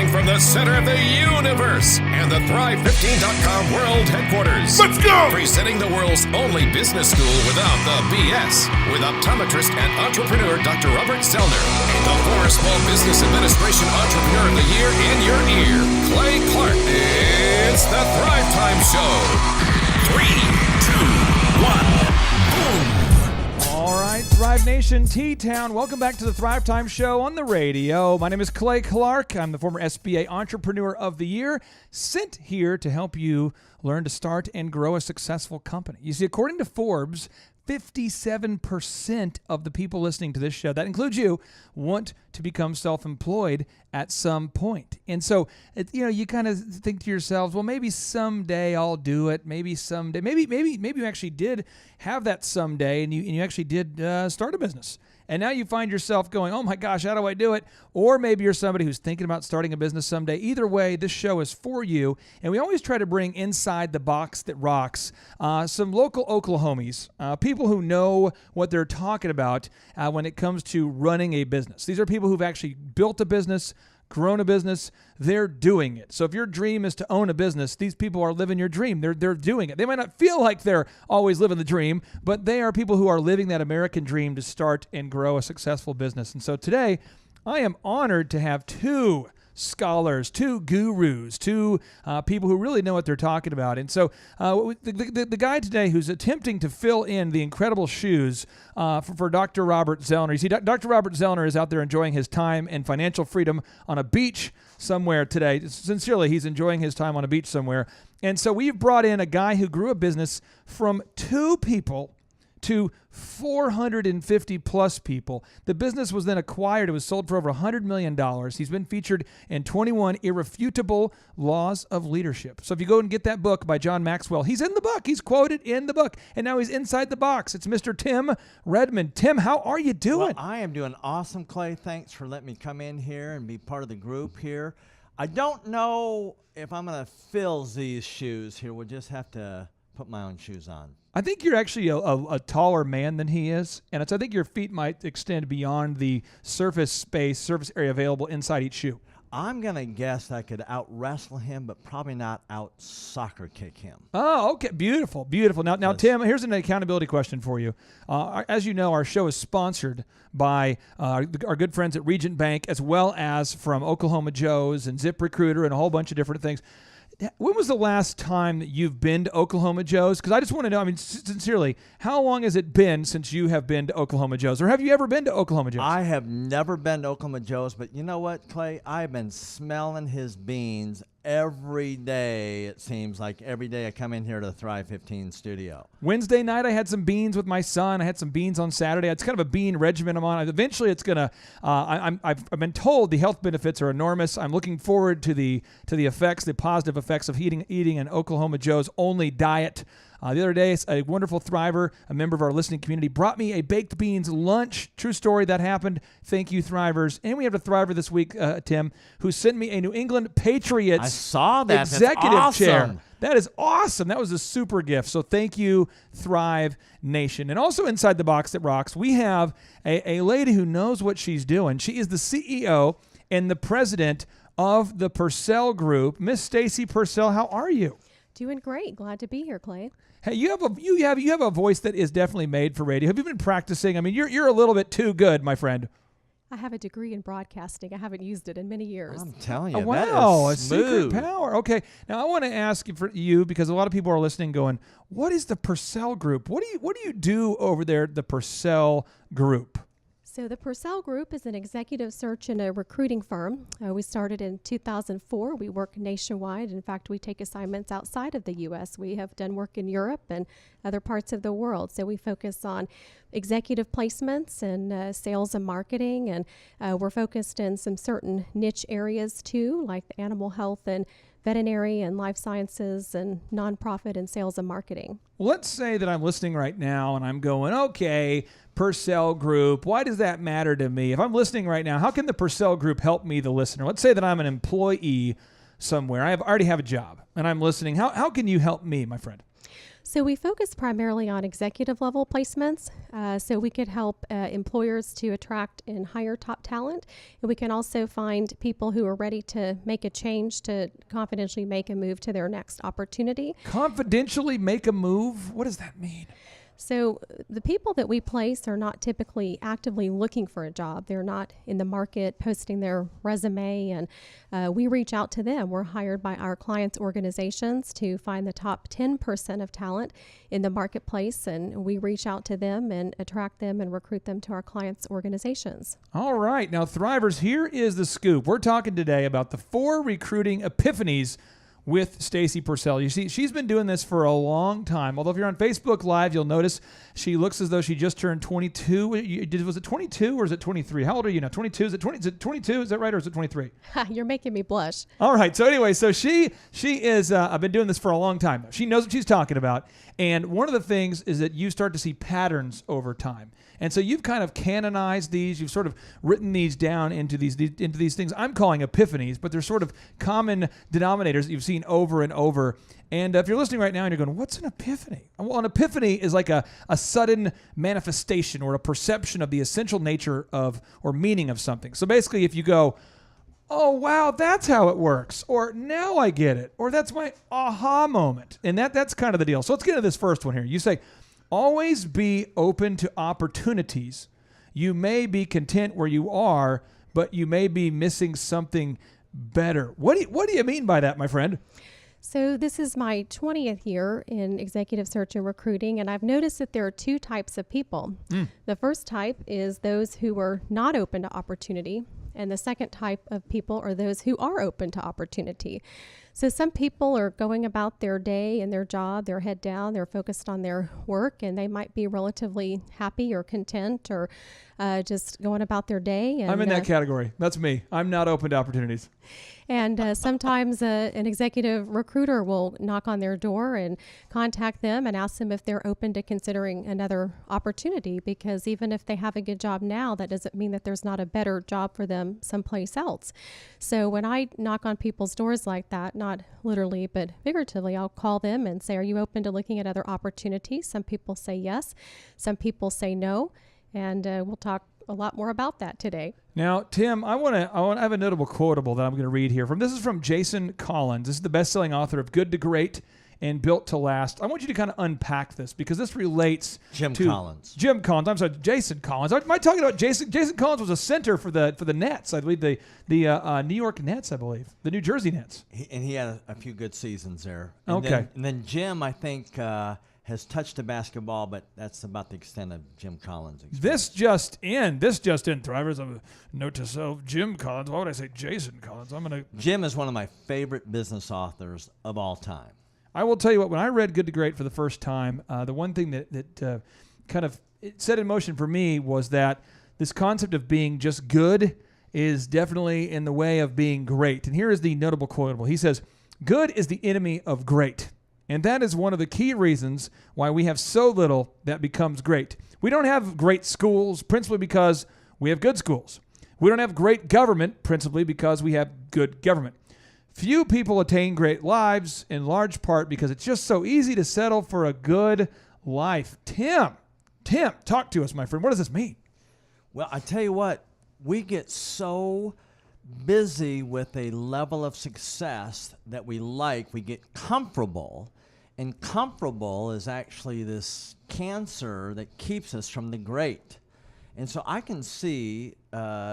Broadcasting from the center of the universe and the Thrive15.com world headquarters. Let's go! Presenting the world's only business school without the BS, with optometrist and entrepreneur Dr. Robert Zoellner, the Forbes Small Business Administration Entrepreneur of the Year in your ear, Clay Clark. It's the Thrive Time Show. 3, 2, 1, boom! All right, Thrive Nation, T-Town, welcome back to the Thrive Time Show on the radio. My name is Clay Clark. I'm the former SBA Entrepreneur of the Year, sent here to help you learn to start and grow a successful company. You see, according to Forbes, 57% of the people listening to this show, that includes you, want to become self-employed at some point. And so, you kind of think to yourselves, well, maybe someday I'll do it. Maybe someday, maybe you actually did have that someday, and you actually did start a business. And now you find yourself going, oh my gosh, how do I do it? Or maybe you're somebody who's thinking about starting a business someday. Either way, this show is for you. And we always try to bring inside the box that rocks some local Oklahomies, people who know what they're talking about when it comes to running a business. These are people who've actually built a business, grown a business, they're doing it. So if your dream is to own a business, these people are living your dream. They're doing it. They might not feel like they're always living the dream, but they are people who are living that American dream to start and grow a successful business. And so today, I am honored to have two scholars, two gurus, two people who really know what they're talking about. And so the guy today who's attempting to fill in the incredible shoes for Dr. Robert Zoellner. You see, Dr. Robert Zoellner is out there enjoying his time and financial freedom on a beach somewhere today. Sincerely, he's enjoying his time on a beach somewhere. And so we've brought in a guy who grew a business from 2 people to 450 plus people. The business was then acquired. It was sold for over $100 million. He's been featured in 21 irrefutable laws of leadership. So if you go and get that book by John Maxwell, he's in the book. He's quoted in the book. And now he's inside the box. It's Mr. Tim Redmond. Tim, how are you doing? Well, I am doing awesome, Clay. Thanks for letting me come in here and be part of the group here. I don't know if I'm going to fill these shoes here. We'll just have to put my own shoes on. I think you're actually a taller man than he is, and I think your feet might extend beyond the surface area available inside each shoe. I'm going to guess I could out-wrestle him, but probably not out-soccer kick him. Oh, okay. Beautiful, beautiful. Now, Tim, here's an accountability question for you. As you know, our show is sponsored by our good friends at Regent Bank, as well as from Oklahoma Joe's and ZipRecruiter and a whole bunch of different things. When was the last time that you've been to Oklahoma Joe's? Because I just want to know, sincerely, how long has it been since you have been to Oklahoma Joe's? Or have you ever been to Oklahoma Joe's? I have never been to Oklahoma Joe's, but you know what, Clay? I've been smelling his beans every day, it seems like. Every day I come in here to the Thrive15 studio. Wednesday night, I had some beans with my son. I had some beans on Saturday. It's kind of a bean regimen I'm on. Eventually, it's going to, I've been told the health benefits are enormous. I'm looking forward to the effects, the positive effects of eating an Oklahoma Joe's only diet. The other day, a wonderful Thriver, a member of our listening community, brought me a baked beans lunch. True story, that happened. Thank you, Thrivers. And we have a Thriver this week, Tim, who sent me a New England Patriots I saw that. executive That's awesome. chair. That is awesome. That was a super gift. So thank you, Thrive Nation. And also inside the box that rocks, we have a lady who knows what she's doing. She is the CEO and the president of the Purcell Group. Miss Stacy Purcell, how are you? Doing great. Glad to be here, Clay. Hey, you have a voice that is definitely made for radio. Have you been practicing? I mean, you're a little bit too good, my friend. I have a degree in broadcasting. I haven't used it in many years. I'm telling you, Oh, wow, that is a smooth. secret power. Okay, now I want to ask you because a lot of people are listening, going, "What is the Purcell Group? What do you do over there, the Purcell Group?" So the Purcell Group is an executive search and a recruiting firm. We started in 2004. We work nationwide. In fact, we take assignments outside of the U.S. We have done work in Europe and other parts of the world. So we focus on executive placements and sales and marketing. And we're focused in some certain niche areas too, like the animal health and veterinary and life sciences and nonprofit and sales and marketing. Well, let's say that I'm listening right now and I'm going, okay, Purcell Group, why does that matter to me? If I'm listening right now, how can the Purcell Group help me, the listener? Let's say that I'm an employee somewhere. I already have a job and I'm listening. How can you help me, my friend? So we focus primarily on executive level placements. So we could help employers to attract and hire top talent. And we can also find people who are ready to make a change, to confidentially make a move to their next opportunity. Confidentially make a move? What does that mean? So the people that we place are not typically actively looking for a job. They're not in the market posting their resume, and we reach out to them. We're hired by our clients' organizations to find the top 10% of talent in the marketplace, and we reach out to them and attract them and recruit them to our clients' organizations. All right. Now, Thrivers, here is the scoop. We're talking today about the 4 recruiting epiphanies with Stacy Purcell. You see, she's been doing this for a long time. Although if you're on Facebook Live, you'll notice she looks as though she just turned 22. Was it 22 or is it 23? How old are you now? 22? Is it 22? Is that right, or is it 23? You're making me blush. All right. So anyway, so she is. I've been doing this for a long time. She knows what she's talking about. And one of the things is that you start to see patterns over time. And so you've kind of canonized these. You've sort of written these down into these things I'm calling epiphanies, but they're sort of common denominators that you've seen over and over. And if you're listening right now and you're going, what's an epiphany? Well, an epiphany is like a sudden manifestation or a perception of the essential nature of or meaning of something. So basically, if you go, oh, wow, that's how it works, or now I get it, or that's my aha moment, and that's kind of the deal. So let's get into this first one here. You say, always be open to opportunities. You may be content where you are, but you may be missing something better. What do you mean by that, my friend? So this is my 20th year in executive search and recruiting, and I've noticed that there are 2 types of people. The first type is those who are not open to opportunity, and the second type of people are those who are open to opportunity. So some people are going about their day and their job, they're head down, they're focused on their work, and they might be relatively happy or content or just going about their day. And, I'm in that category. That's me. I'm not open to opportunities. And sometimes an executive recruiter will knock on their door and contact them and ask them if they're open to considering another opportunity, because even if they have a good job now, that doesn't mean that there's not a better job for them someplace else. So when I knock on people's doors like that, not literally but figuratively, I'll call them and say, are you open to looking at other opportunities? Some people say yes, some people say no, and we'll talk a lot more about that today. Now, Tim, I have a notable quotable that I'm going to read here from. This is from Jason Collins. This is the best-selling author of Good to Great and Built to Last. I want you to kind of unpack this because this relates to Jim Collins. I'm sorry, Jason Collins. Am I talking about Jason? Jason Collins was a center for the Nets. I believe the New York Nets. I believe the New Jersey Nets. He had a few good seasons there. Okay. And then Jim, I think, has touched the basketball, but that's about the extent of Jim Collins' experience. This just in, Thrivers. A note to self: Jim Collins. Why would I say Jason Collins? Jim is one of my favorite business authors of all time. I will tell you what, when I read Good to Great for the first time, the one thing that kind of it set in motion for me was that this concept of being just good is definitely in the way of being great. And here is the notable quotable. He says, good is the enemy of great. And that is one of the key reasons why we have so little that becomes great. We don't have great schools principally because we have good schools. We don't have great government principally because we have good government. Few people attain great lives in large part because it's just so easy to settle for a good life. Tim, talk to us, my friend. What does this mean? Well, I tell you what, we get so busy with a level of success that we like. We get comfortable, and comfortable is actually this cancer that keeps us from the great. And so I can see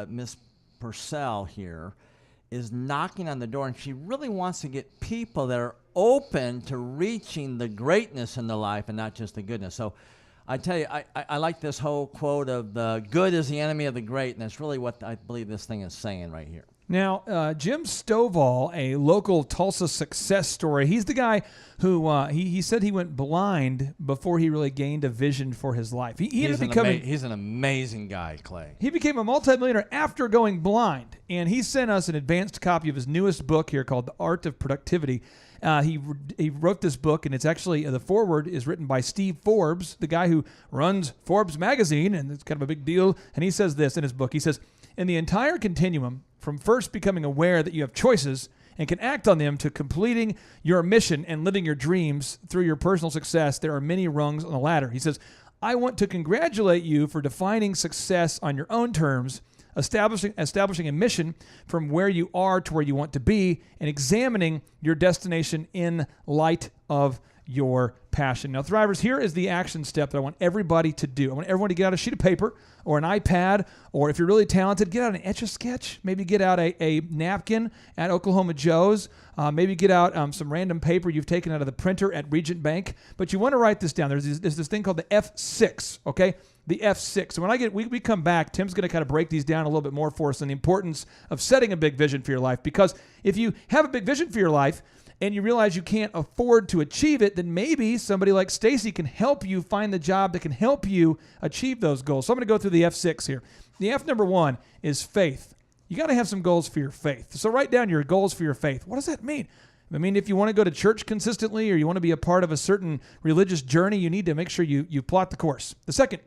Miss Purcell here is knocking on the door, and she really wants to get people that are open to reaching the greatness in the life and not just the goodness. So I tell you, I like this whole quote of the good is the enemy of the great, and that's really what I believe this thing is saying right here. Now, Jim Stovall, a local Tulsa success story, he's the guy who he said he went blind before he really gained a vision for his life. He's an amazing guy, Clay. He became a multimillionaire after going blind, and he sent us an advanced copy of his newest book here called The Art of Productivity. He wrote this book, and it's actually the foreword is written by Steve Forbes, the guy who runs Forbes magazine, and it's kind of a big deal. And he says this in his book. He says, in the entire continuum from first becoming aware that you have choices and can act on them to completing your mission and living your dreams through your personal success, there are many rungs on the ladder. He says, I want to congratulate you for defining success on your own terms, establishing a mission from where you are to where you want to be, and examining your destination in light of your passion. Now, Thrivers, here is the action step that I want everybody to do. I want everyone to get out a sheet of paper or an iPad, or if you're really talented, get out an Etch-a-Sketch. Maybe get out a napkin at Oklahoma Joe's. Maybe get out some random paper you've taken out of the printer at Regent Bank. But you want to write this down. There's this thing called the F6, okay? The F6. So when we come back, Tim's going to kind of break these down a little bit more for us and the importance of setting a big vision for your life. Because if you have a big vision for your life, and you realize you can't afford to achieve it, then maybe somebody like Stacy can help you find the job that can help you achieve those goals. So I'm going to go through the F6 here. The F number 1 is faith. You got to have some goals for your faith. So write down your goals for your faith. What does that mean? I mean, if you want to go to church consistently or you want to be a part of a certain religious journey, you need to make sure you plot the course. The second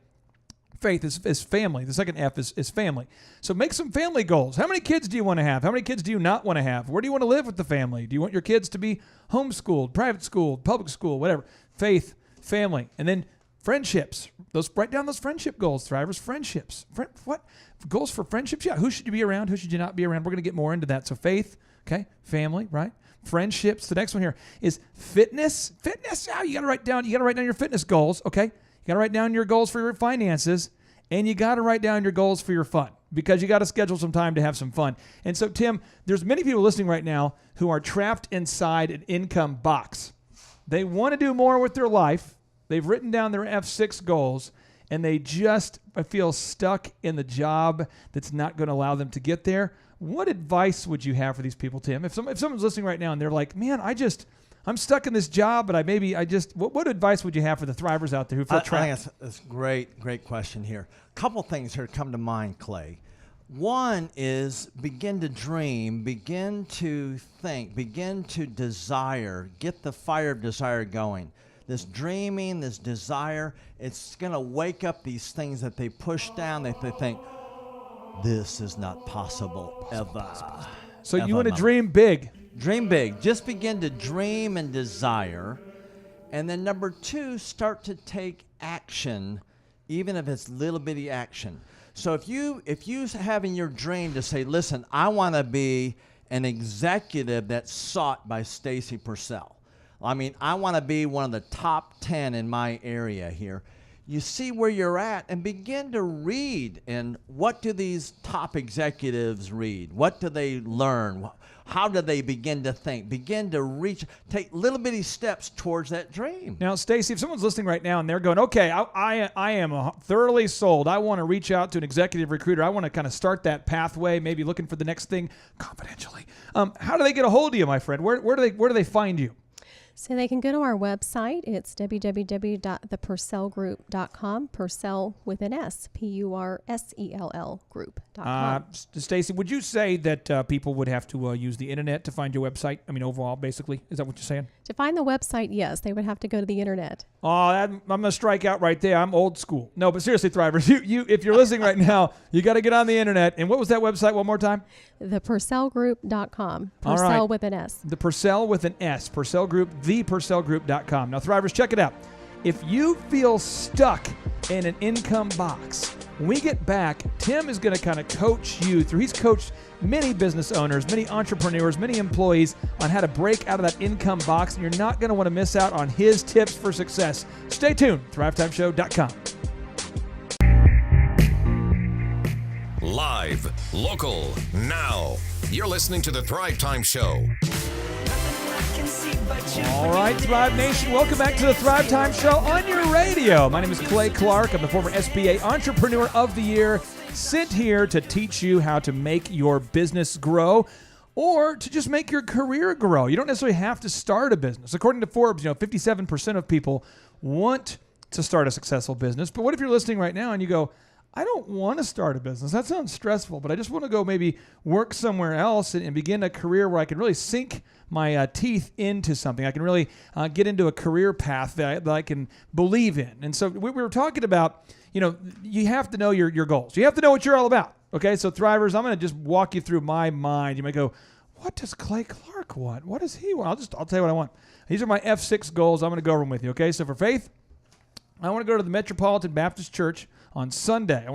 faith is family. The second F is family. So make some family goals. How many kids do you want to have? How many kids do you not want to have? Where do you want to live with the family? Do you want your kids to be homeschooled, private schooled, public school, whatever? Faith, family. And then friendships. Write down those friendship goals, Thrivers. Friendships. What? Goals for friendships? Yeah. Who should you be around? Who should you not be around? We're going to get more into that. So faith, okay, family, right? Friendships. The next one here is fitness. Fitness. Yeah, you got to write down your fitness goals, okay? You got to write down your goals for your finances, and you got to write down your goals for your fun, because you got to schedule some time to have some fun. And so, Tim, there's many people listening right now who are trapped inside an income box. They want to do more with their life. They've written down their F6 goals, and they just feel stuck in the job that's not going to allow them to get there. What advice would you have for these people, Tim? If someone's listening right now and they're like, man, I'm stuck in this job, but what advice would you have for the Thrivers out there who feel trapped? I think that's great question here. A couple things here come to mind, Clay. One is begin to dream, begin to think, begin to desire, get the fire of desire going. This dreaming, this desire, it's going to wake up these things that they push down, that they think, this is not possible ever. So you want to dream big. Dream big. Just begin to dream and desire. And then number 2, start to take action, even if it's little bitty action. So if you having your dream to say, listen, I want to be an executive that's sought by Stacy Purcell. I mean, I want to be one of the top 10 in my area here. You see where you're at and begin to read. And what do these top executives read? What do they learn? How do they begin to think? Begin to reach, take little bitty steps towards that dream. Now, Stacy, if someone's listening right now and they're going, okay, I am thoroughly sold. I want to reach out to an executive recruiter. I want to kind of start that pathway, maybe looking for the next thing confidentially. How do they get a hold of you, my friend? Where do they find you? So they can go to our website. It's www.thepurcellgroup.com. Purcell with an S, P-U-R-S-E-L-L group.com. Stacy, would you say that people would have to use the internet to find your website? I mean, overall, basically, is that what you're saying? To find the website, yes, they would have to go to the internet. Oh, I'm going to strike out right there. I'm old school. No, but seriously, Thrivers, you if you're listening right now, you got to get on the internet. And what was that website one more time? Thepurcellgroup.com. Purcell All right. with an S. The Purcell with an S. Purcell Group, thepurcellgroup.com. Now, Thrivers, check it out. If you feel stuck in an income box, when we get back, Tim is going to kind of coach you through. He's coached many business owners, many entrepreneurs, many employees on how to break out of that income box, and you're not going to want to miss out on his tips for success. Stay tuned. ThriveTimeShow.com. Live, local, now. You're listening to the Thrive Time Show. All right, Thrive Nation, welcome back to the Thrive Time Show on your radio. My name is Clay Clark. I'm the former SBA Entrepreneur of the Year, sent here to teach you how to make your business grow or to just make your career grow. You don't necessarily have to start a business. According to Forbes, 57% of people want to start a successful business. But what if you're listening right now and you go, I don't want to start a business. That sounds stressful, but I just want to go maybe work somewhere else and begin a career where I can really sink my teeth into something. I can really get into a career path that I can believe in. And so we were talking about, you have to know your goals. You have to know what you're all about. Okay, so Thrivers, I'm going to just walk you through my mind. You might go, what does Clay Clark want? What does he want? I'll tell you what I want. These are my F6 goals. I'm going to go over them with you, okay? So for faith, I want to go to the Metropolitan Baptist Church on Sunday. I want to